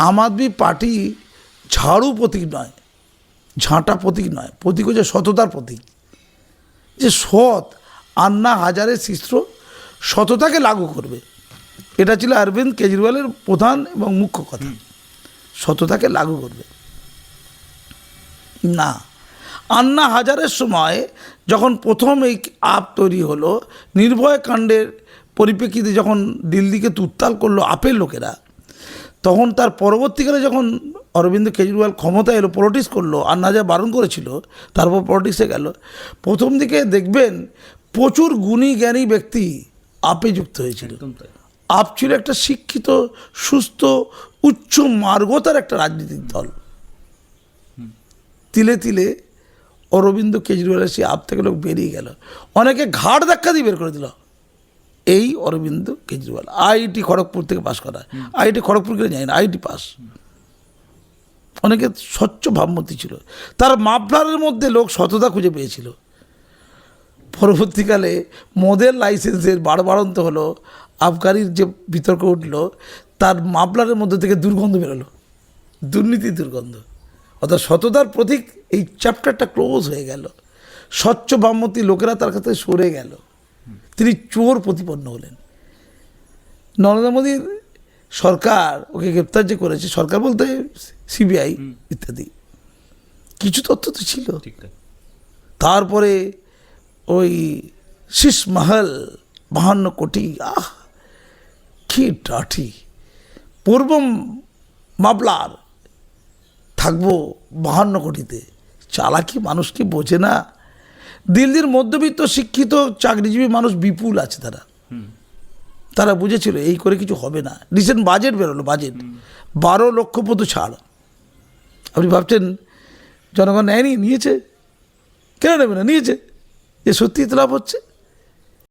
আম আদমি party ঝাড়ু প্রতীক নয়, ঝাঁটা প্রতীক নয়, প্রতীক হচ্ছে সততার প্রতীক। যে সৎ, আন্না হাজারে শিষ্য সততাকে লাগু করবে, এটা ছিল অরবিন্দ কেজরিওয়ালের প্রধান এবং মুখ্য কথা। সততাকে লাগু করবে না। আন্না হাজারের সময় যখন প্রথম এই আপ তৈরি হলো, নির্ভয় কাণ্ডের পরিপ্রেক্ষিতে যখন দিল্লিকে উত্তাল করলো আপের লোকেরা, তখন তার পরবর্তীকালে যখন অরবিন্দ কেজরিওয়াল ক্ষমতায় এলো, পলিটিক্স করলো, আন্না হাজার বারণ করেছিল, তারপর পলিটিক্সে গেল। প্রথম দিকে দেখবেন প্রচুর গুণী জ্ঞানী ব্যক্তি আপে যুক্ত হয়েছিল। আপ ছিল একটা শিক্ষিত, সুস্থ, উচ্চ মার্গতার একটা রাজনৈতিক দল। তিলে তিলে অরবিন্দ কেজরিওয়ালের সেই আপ থেকে লোক বেরিয়ে গেল, অনেকে ঘাড় ধাক্কা দিয়ে বের করে দিল। এই অরবিন্দ কেজরিওয়াল আইআইটি খড়গপুর থেকে পাস করা, আইআইটি খড়গপুর গেলে যাই না, আইআইটি পাস। অনেকে স্বচ্ছ ভাবমূর্তি ছিল, তার মাফলারের মধ্যে লোক সততা খুঁজে পেয়েছিল। পরবর্তীকালে মদের লাইসেন্সের বাড়বাড়ন্ত হলো, আবগারির যে বিতর্ক উঠলো, তার মাফলারের মধ্যে থেকে দুর্গন্ধ বেরোলো, দুর্নীতির দুর্গন্ধ। অর্থাৎ সততার প্রতীক এই চ্যাপ্টারটা ক্লোজ হয়ে গেল। স্বচ্ছ ভাবমূর্তি লোকেরা তার কাছে সরে গেল, তিনি চোর প্রতিপন্ন হলেন। নরেন্দ্র মোদীর সরকার ওকে গ্রেপ্তার যে করেছে, সরকার বলতে সিবিআই ইত্যাদি, কিছু তথ্য তো ছিল। তারপরে ওই শীষ মহল 52 কোটি, কি ডাঠি। পূর্ব মামলার থাকবো 52 কোটিতে, চালাকি মানুষ কি বোঝে না? দিল্লির মধ্যবিত্ত শিক্ষিত চাকরিজীবী মানুষ বিপুল আছে, তারা বুঝেছিল এই করে কিছু হবে না। রিসেন্ট বাজেট বেরোলো, বাজেট 12 লক্ষ পর্যন্ত ছাড়। আপনি ভাবছেন জনগণ নেয়নি? নিয়েছে। কেন নেবে না? নিয়েছে। যে সত্যি লাভ হচ্ছে।